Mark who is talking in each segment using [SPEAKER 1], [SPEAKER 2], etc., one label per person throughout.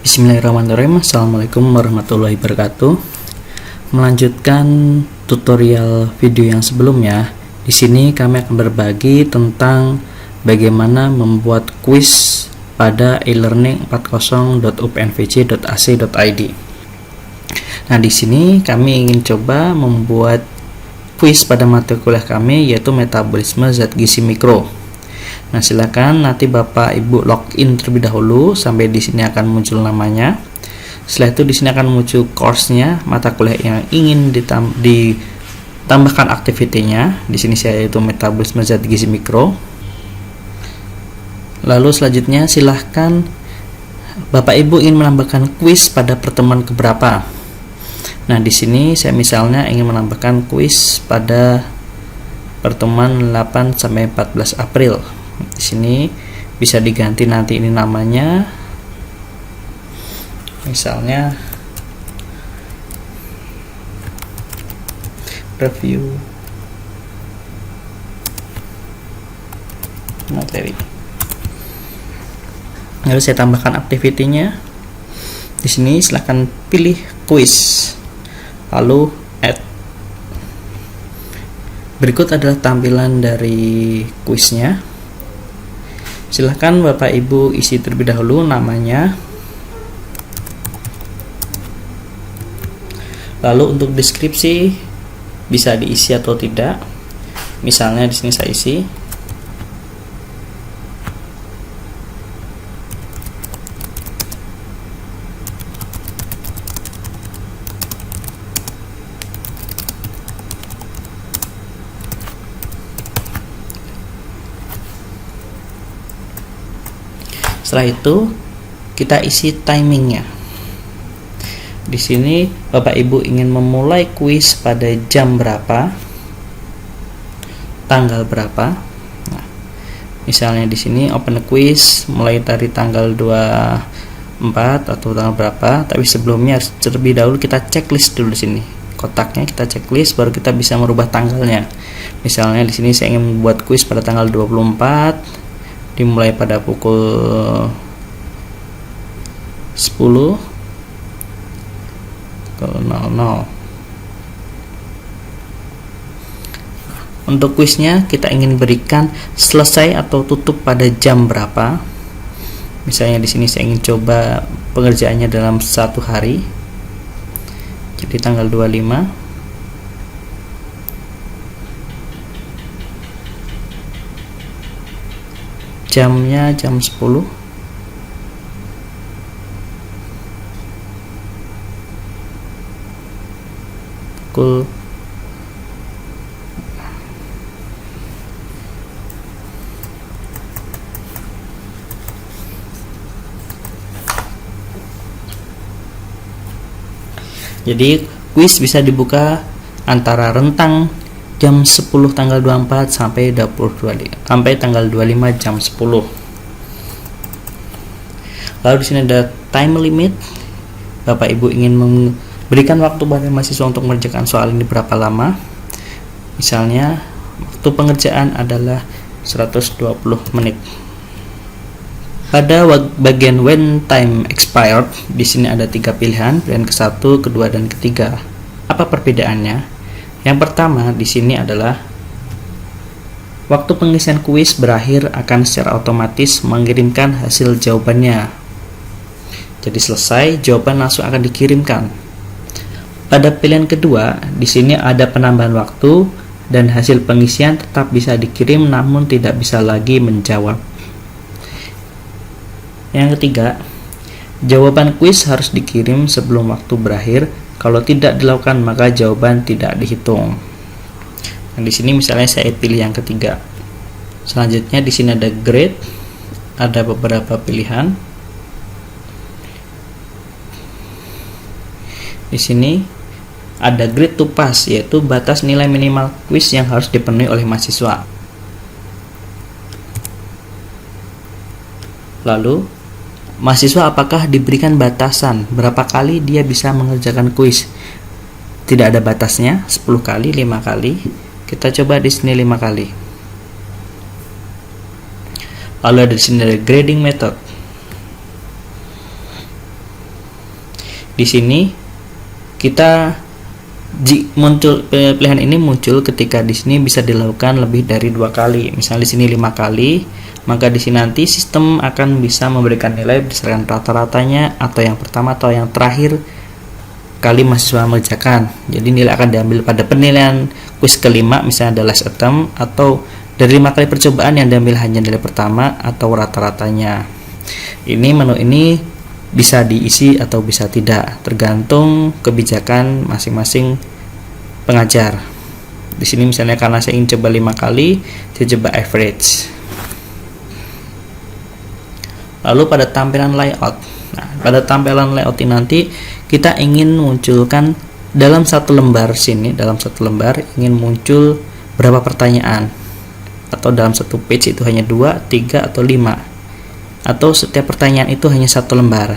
[SPEAKER 1] Bismillahirrahmanirrahim. Assalamualaikum warahmatullahi wabarakatuh. Melanjutkan tutorial video yang sebelumnya, di sini kami akan berbagi tentang bagaimana membuat kuis pada e-learning 40.upnvc.ac.id. Nah, di sini kami ingin coba membuat kuis pada mata kuliah kami, yaitu metabolisme zat gizi mikro. Nah, silakan nanti Bapak Ibu login terlebih dahulu sampai di sini akan muncul namanya. Setelah itu di sini akan muncul course-nya, mata kuliah yang ingin ditambahkan aktivitinya. Di sini saya yaitu metabolisme zat gizi mikro. Lalu selanjutnya silahkan Bapak Ibu ingin menambahkan kuis pada pertemuan keberapa. Nah, di sini saya misalnya ingin menambahkan kuis pada pertemuan 8 sampai 14 April. Di sini bisa diganti nanti ini namanya, misalnya review materi. Lalu saya tambahkan aktivitinya. Di sini silahkan pilih quiz, lalu add. Berikut adalah tampilan dari kuisnya. Silahkan Bapak Ibu isi terlebih dahulu namanya. Lalu untuk deskripsi bisa diisi atau tidak. Misalnya di sini saya isi. Setelah itu kita isi timingnya. Di sini Bapak Ibu ingin memulai kuis pada jam berapa, tanggal berapa. Nah, misalnya di sini open quiz mulai dari tanggal 24 atau tanggal berapa, tapi sebelumnya terlebih dahulu kita checklist dulu di sini. Kotaknya kita checklist baru kita bisa merubah tanggalnya. Misalnya di sini saya ingin membuat kuis pada tanggal 24 dimulai pada pukul 10.00. Untuk kuisnya kita ingin berikan selesai atau tutup pada jam berapa. Misalnya di sini saya ingin coba pengerjaannya dalam satu hari, jadi tanggal 25. Jamnya jam 10. Pukul jadi kuis bisa dibuka antara rentang jam 10 tanggal 24 sampai tanggal 25 jam 10. Lalu di sini ada time limit. Bapak Ibu ingin memberikan waktu pada mahasiswa untuk mengerjakan soal ini berapa lama. Misalnya waktu pengerjaan adalah 120 menit. Pada bagian when time expired, di sini ada 3 pilihan ke-1, kedua, dan ketiga. Apa perbedaannya? Yang pertama di sini adalah waktu pengisian kuis berakhir akan secara otomatis mengirimkan hasil jawabannya. Jadi selesai, jawaban langsung akan dikirimkan. Pada pilihan kedua, di sini ada penambahan waktu dan hasil pengisian tetap bisa dikirim namun tidak bisa lagi menjawab. Yang ketiga, jawaban kuis harus dikirim sebelum waktu berakhir. Kalau tidak dilakukan maka jawaban tidak dihitung. Nah, di sini misalnya saya pilih yang ketiga. Selanjutnya di sini ada grade, ada beberapa pilihan. Di sini ada grade to pass, yaitu batas nilai minimal kuis yang harus dipenuhi oleh mahasiswa. Lalu mahasiswa apakah diberikan batasan berapa kali dia bisa mengerjakan kuis? Tidak ada batasnya, 10 kali, 5 kali. Kita coba di sini 5 kali. Lalu ada di sini ada grading method. Di sini kita muncul pilihan ini muncul ketika di sini bisa dilakukan lebih dari 2 kali. Misalnya di sini 5 kali, maka di sini nanti sistem akan bisa memberikan nilai berdasarkan rata-ratanya atau yang pertama atau yang terakhir kali mahasiswa mengerjakan. Jadi nilai akan diambil pada penilaian kuis kelima, misalnya ada last attempt, atau dari 5 kali percobaan yang diambil hanya nilai pertama atau rata-ratanya. Ini menu ini bisa diisi atau bisa tidak, tergantung kebijakan masing-masing pengajar. Di sini misalnya karena saya ingin coba 5 kali, saya coba average. Lalu pada tampilan layout. Nah, pada tampilan layout ini nanti kita ingin munculkan dalam satu lembar sini, dalam satu lembar ingin muncul berapa pertanyaan, atau dalam satu page itu hanya 2, 3 atau 5. Atau setiap pertanyaan itu hanya satu lembar.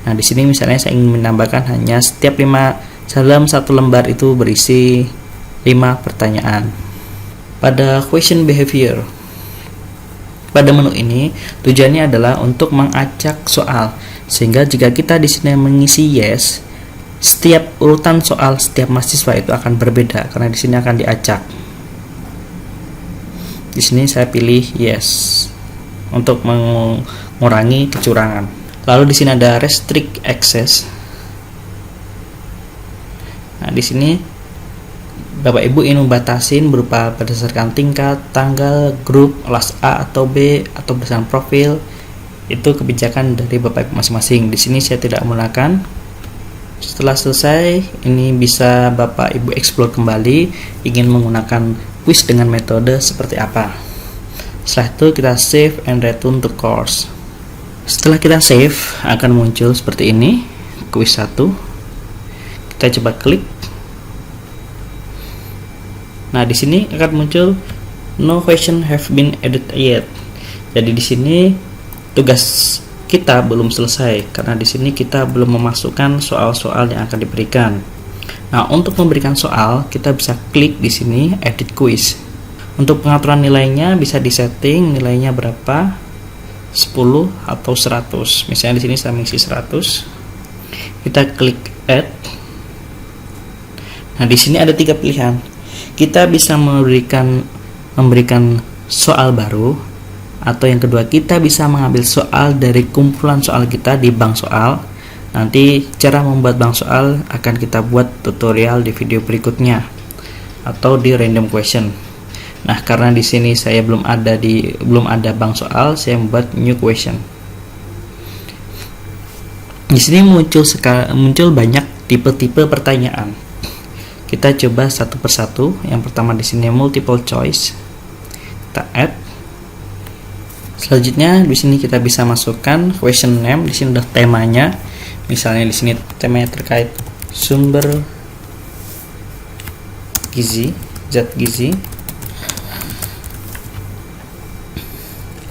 [SPEAKER 1] Nah, di sini misalnya saya ingin menambahkan hanya setiap 5 dalam satu lembar itu berisi 5 pertanyaan. Pada question behavior, pada menu ini tujuannya adalah untuk mengacak soal, sehingga jika kita di sini mengisi yes, setiap urutan soal setiap mahasiswa itu akan berbeda karena di sini akan diacak. Di sini saya pilih yes untuk mengurangi kecurangan. Lalu di sini ada restrict access. Nah, di sini Bapak Ibu ingin membatasin berupa berdasarkan tingkat, tanggal, grup, kelas A atau B atau berdasarkan profil. Itu kebijakan dari Bapak Ibu masing-masing. Di sini saya tidak menggunakan. Setelah selesai, ini bisa Bapak Ibu explore kembali ingin menggunakan quiz dengan metode seperti apa. Setelah itu kita save and return to course. Setelah kita save akan muncul seperti ini, quiz 1. Kita coba klik. Nah, di sini akan muncul no question have been added yet. Jadi di sini tugas kita belum selesai karena di sini kita belum memasukkan soal-soal yang akan diberikan. Nah, untuk memberikan soal kita bisa klik di sini edit quiz. Untuk pengaturan nilainya bisa disetting nilainya berapa, 10 atau 100. Misalnya di sini saya mengisi 100. Kita klik add. Nah, di sini ada 3 pilihan. Kita bisa memberikan soal baru, atau yang kedua kita bisa mengambil soal dari kumpulan soal kita di bank soal. Nanti cara membuat bank soal akan kita buat tutorial di video berikutnya atau di random question. Nah, karena di sini saya belum ada bank soal, saya membuat new question. Di sini muncul banyak tipe-tipe pertanyaan. Kita coba satu persatu. Yang pertama di sini multiple choice. Kita add. Selanjutnya di sini kita bisa masukkan question name. Di sini udah temanya. Misalnya di sini temanya terkait sumber gizi, zat gizi.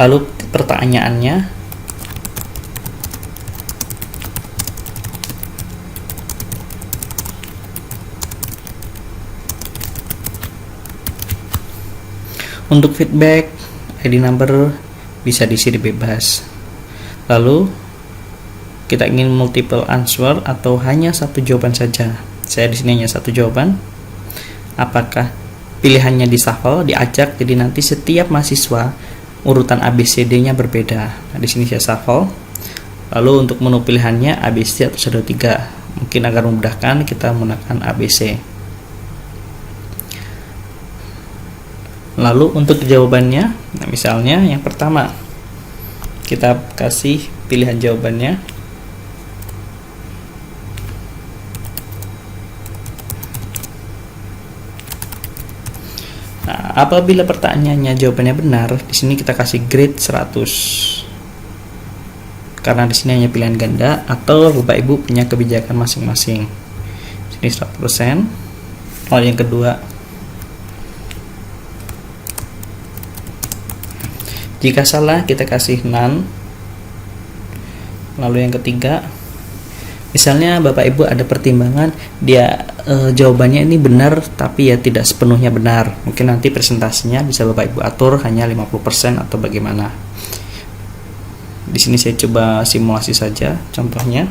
[SPEAKER 1] Lalu pertanyaannya untuk feedback, ID number bisa diisi bebas. Lalu kita ingin multiple answer atau hanya satu jawaban saja. Saya di sini hanya satu jawaban. Apakah pilihannya di shuffle, diacak, jadi nanti setiap mahasiswa urutan ABCD-nya berbeda. Nah, di sini saya shuffle. Lalu untuk menu pilihannya ABC atau shadow 3. Mungkin agar memudahkan kita menggunakan ABC. Lalu untuk jawabannya, nah misalnya yang pertama kita kasih pilihan jawabannya. Nah, apabila pertanyaannya jawabannya benar, di sini kita kasih grade 100. Karena di sini hanya pilihan ganda atau Bapak Ibu punya kebijakan masing-masing. Sini 100%. Lalu yang kedua, jika salah kita kasih none. Lalu yang ketiga, misalnya Bapak Ibu ada pertimbangan dia jawabannya ini benar tapi ya tidak sepenuhnya benar. Mungkin nanti presentasinya bisa Bapak Ibu atur hanya 50% atau bagaimana. Di sini saya coba simulasi saja contohnya.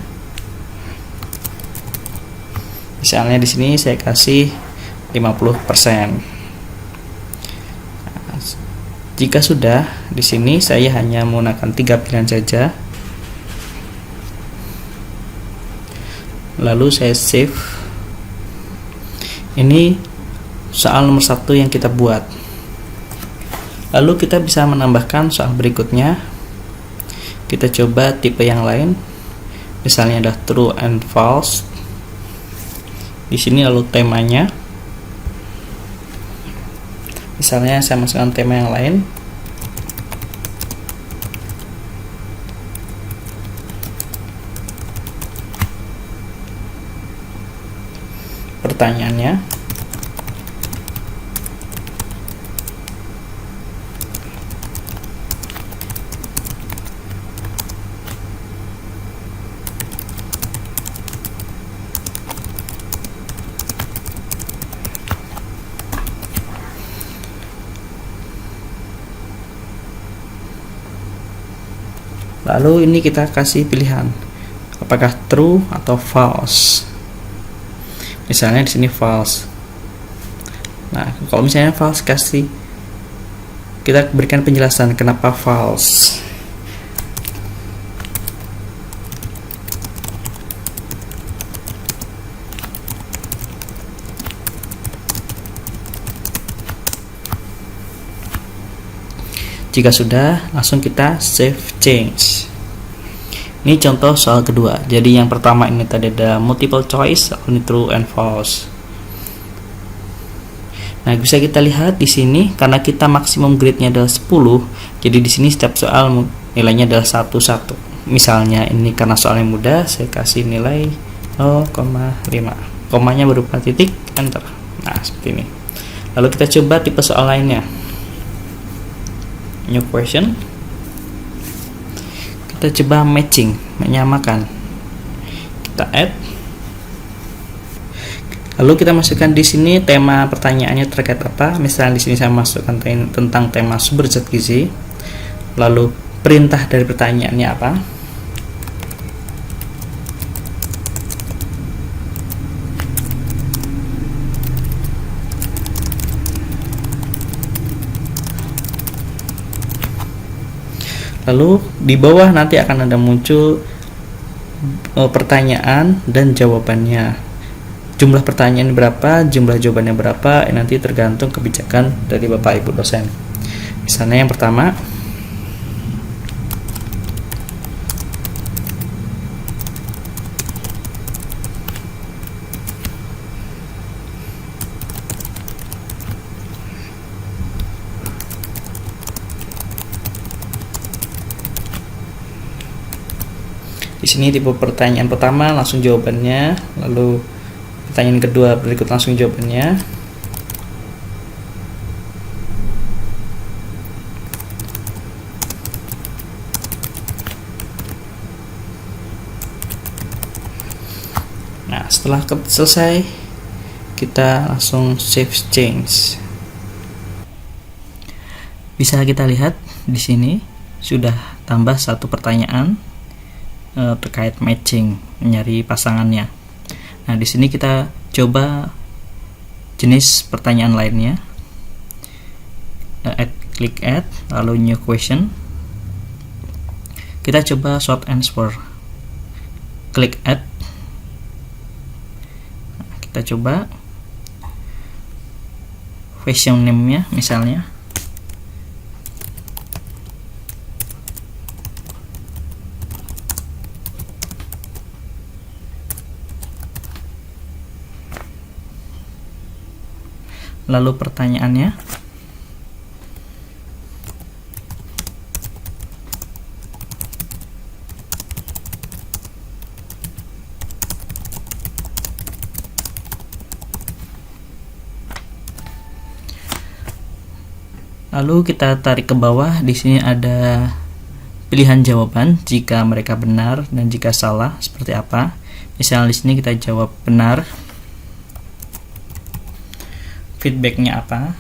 [SPEAKER 1] Misalnya di sini saya kasih 50%. Jika sudah, di sini saya hanya menggunakan 3 pilihan saja. Lalu saya save. Ini soal nomor 1 yang kita buat. Lalu kita bisa menambahkan soal berikutnya. Kita coba tipe yang lain. Misalnya ada true and false. Di sini lalu temanya. Misalnya saya masukkan tema yang lain. Pertanyaannya. Lalu ini kita kasih pilihan apakah true atau false. Misalnya di sini false. Nah, kalau misalnya false, kita berikan penjelasan kenapa false. Jika sudah, langsung kita save change. Ini contoh soal kedua. Jadi yang pertama ini tadi ada multiple choice, ini true and false. Nah, bisa kita lihat di sini karena kita maksimum grade-nya adalah 10, jadi di sini setiap soal nilainya adalah 1-1. Misalnya ini karena soalnya mudah, saya kasih nilai 0,5. Komanya berupa titik, enter. Nah, seperti ini. Lalu kita coba tipe soal lainnya. New question. Kita coba matching, menyamakan. Kita add. Lalu kita masukkan di sini tema pertanyaannya terkait apa. Misalnya di sini saya masukkan tentang tema sumber zat gizi. Lalu perintah dari pertanyaannya apa? Lalu di bawah nanti akan ada muncul pertanyaan dan jawabannya. Jumlah pertanyaan berapa, jumlah jawabannya berapa, nanti tergantung kebijakan dari Bapak Ibu dosen. Misalnya yang pertama, di sini tipe pertanyaan pertama langsung jawabannya, lalu pertanyaan kedua berikut langsung jawabannya. Nah, setelah selesai kita langsung save change. Bisa kita lihat di sini sudah tambah satu pertanyaan terkait matching, mencari pasangannya. Nah, di sini kita coba jenis pertanyaan lainnya. Klik add, lalu new question. Kita coba short answer. Klik add. Nah, kita coba question name-nya misalnya. Lalu pertanyaannya. Lalu kita tarik ke bawah. Di sini ada pilihan jawaban jika mereka benar dan jika salah seperti apa. Misalnya di sini kita jawab benar. Feedbacknya apa?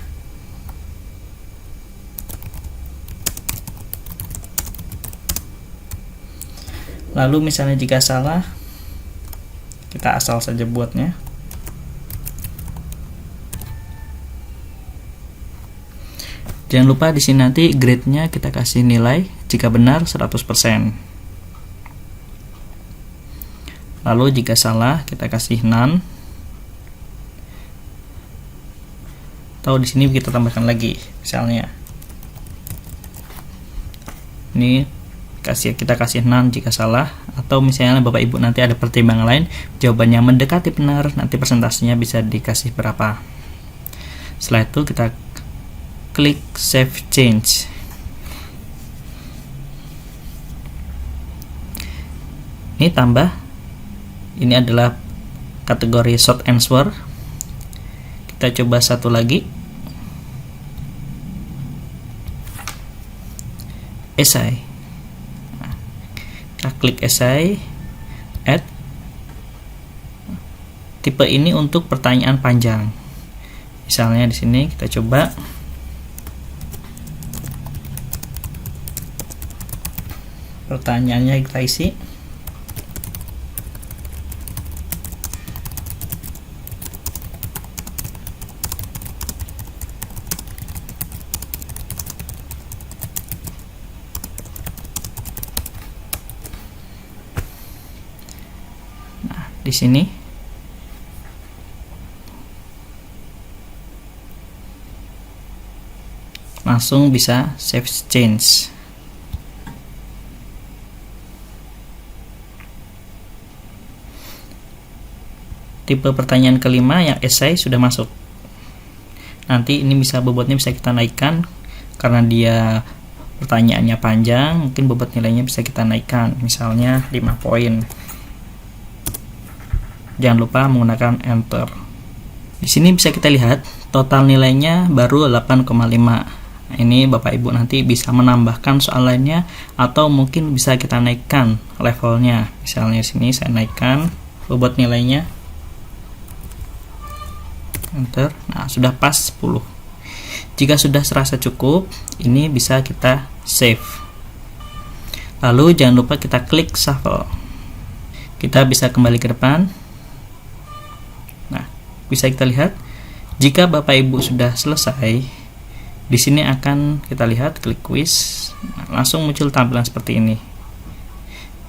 [SPEAKER 1] Lalu misalnya jika salah, kita asal saja buatnya. Jangan lupa di sini nanti grade-nya kita kasih nilai jika benar 100%. Lalu jika salah kita kasih none. Atau di sini kita tambahkan lagi, misalnya ini kita kasih none jika salah, atau misalnya Bapak Ibu nanti ada pertimbangan lain, jawabannya mendekati benar, nanti persentasenya bisa dikasih berapa. Setelah itu kita klik save change. Ini tambah, ini adalah kategori short answer. Kita coba satu lagi, essay. Nah, kita klik essay, add. Tipe ini untuk pertanyaan panjang. Misalnya di sini kita coba pertanyaannya kita isi. Di sini langsung bisa save change. Tipe pertanyaan kelima yang essay sudah masuk. Nanti ini bisa bobotnya bisa kita naikkan karena dia pertanyaannya panjang, mungkin bobot nilainya bisa kita naikkan, misalnya 5 poin. Jangan lupa menggunakan enter. Di sini bisa kita lihat total nilainya baru 8,5. Ini Bapak Ibu nanti bisa menambahkan soal lainnya atau mungkin bisa kita naikkan levelnya. Misalnya di sini saya naikkan bobot nilainya. Enter. Nah, sudah pas 10. Jika sudah serasa cukup, ini bisa kita save. Lalu jangan lupa kita klik shuffle. Kita bisa kembali ke depan. Bisa kita lihat jika Bapak Ibu sudah selesai, di sini akan kita lihat klik quiz, langsung muncul tampilan seperti ini.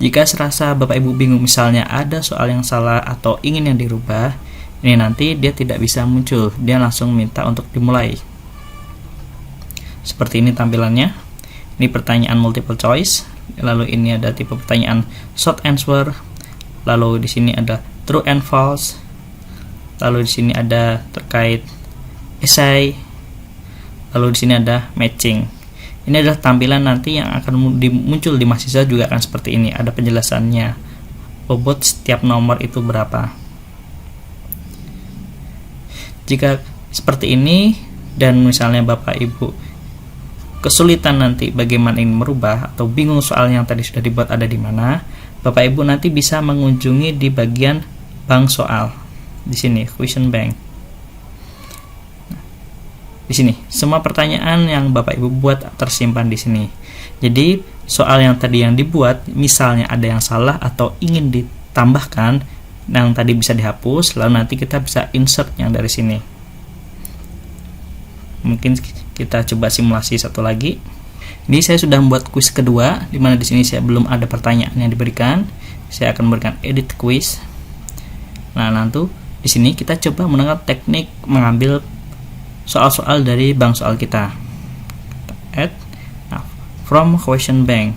[SPEAKER 1] Jika serasa Bapak Ibu bingung, misalnya ada soal yang salah atau ingin yang dirubah, ini nanti dia tidak bisa muncul, dia langsung minta untuk dimulai. Seperti ini tampilannya. Ini pertanyaan multiple choice, lalu ini ada tipe pertanyaan short answer, lalu di sini ada true and false. Lalu di sini ada terkait essay. Lalu di sini ada matching. Ini adalah tampilan nanti yang akan muncul di mahasiswa juga akan seperti ini. Ada penjelasannya. Bobot setiap nomor itu berapa. Jika seperti ini dan misalnya Bapak Ibu kesulitan nanti bagaimana ingin merubah atau bingung soal yang tadi sudah dibuat ada di mana, Bapak Ibu nanti bisa mengunjungi di bagian bank soal. Di sini question bank. Di sini semua pertanyaan yang Bapak Ibu buat tersimpan di sini. Jadi soal yang tadi yang dibuat, misalnya ada yang salah atau ingin ditambahkan, yang tadi bisa dihapus, lalu nanti kita bisa insert yang dari sini. Mungkin kita coba simulasi satu lagi. Ini saya sudah membuat quiz kedua, di mana di sini saya belum ada pertanyaan yang diberikan. Saya akan memberikan edit quiz. Nah, nanti di sini kita coba menggunakan teknik mengambil soal-soal dari bank soal kita. Add from question bank.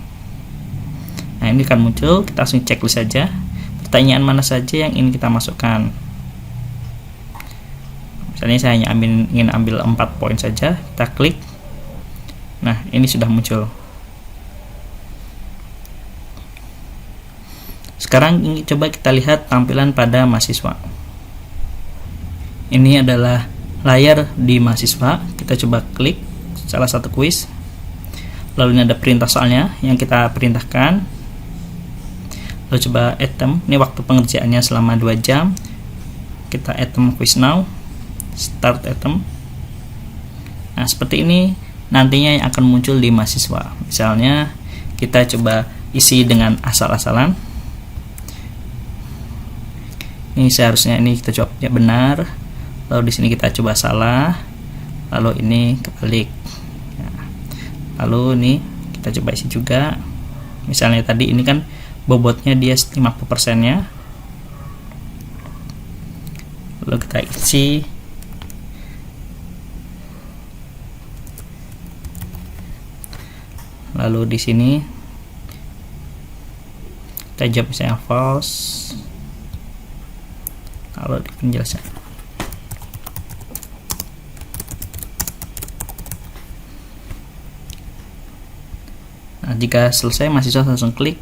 [SPEAKER 1] Nah, ini akan muncul, kita langsung checklist saja. Pertanyaan mana saja yang ingin kita masukkan. Misalnya saya hanya ingin ambil 4 poin saja, kita klik. Nah, ini sudah muncul. Sekarang coba kita lihat tampilan pada mahasiswa. Ini adalah layar di mahasiswa. Kita coba klik salah satu quiz. Lalu ini ada perintah soalnya yang kita perintahkan. Lalu coba item. Ini waktu pengerjaannya selama 2 jam. Kita item quiz now. Start item. Nah, seperti ini nantinya yang akan muncul di mahasiswa. Misalnya kita coba isi dengan asal-asalan. Ini seharusnya ini kita jawabnya benar. Lalu di sini kita coba salah, lalu ini kebalik. Lalu nih kita coba isi juga. Misalnya tadi ini kan bobotnya dia 50% nya. Lalu kita isi. Lalu di sini kita jawab misalnya false. Lalu di penjelasan. Nah, jika selesai, mahasiswa langsung klik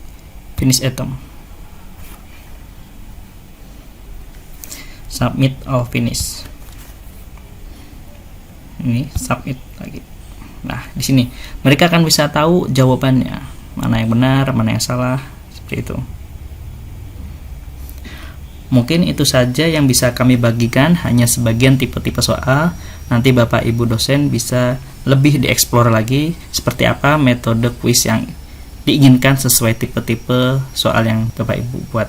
[SPEAKER 1] finish item, submit or finish. Ini submit lagi. Nah, di sini mereka akan bisa tahu jawabannya, mana yang benar, mana yang salah, seperti itu. Mungkin itu saja yang bisa kami bagikan, hanya sebagian tipe-tipe soal. Nanti Bapak Ibu dosen bisa lebih dieksplor lagi seperti apa metode kuis yang diinginkan sesuai tipe-tipe soal yang Bapak Ibu buat.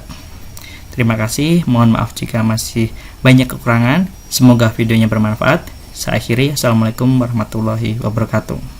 [SPEAKER 1] Terima kasih, mohon maaf jika masih banyak kekurangan. Semoga videonya bermanfaat. Saya akhiri, Assalamualaikum warahmatullahi wabarakatuh.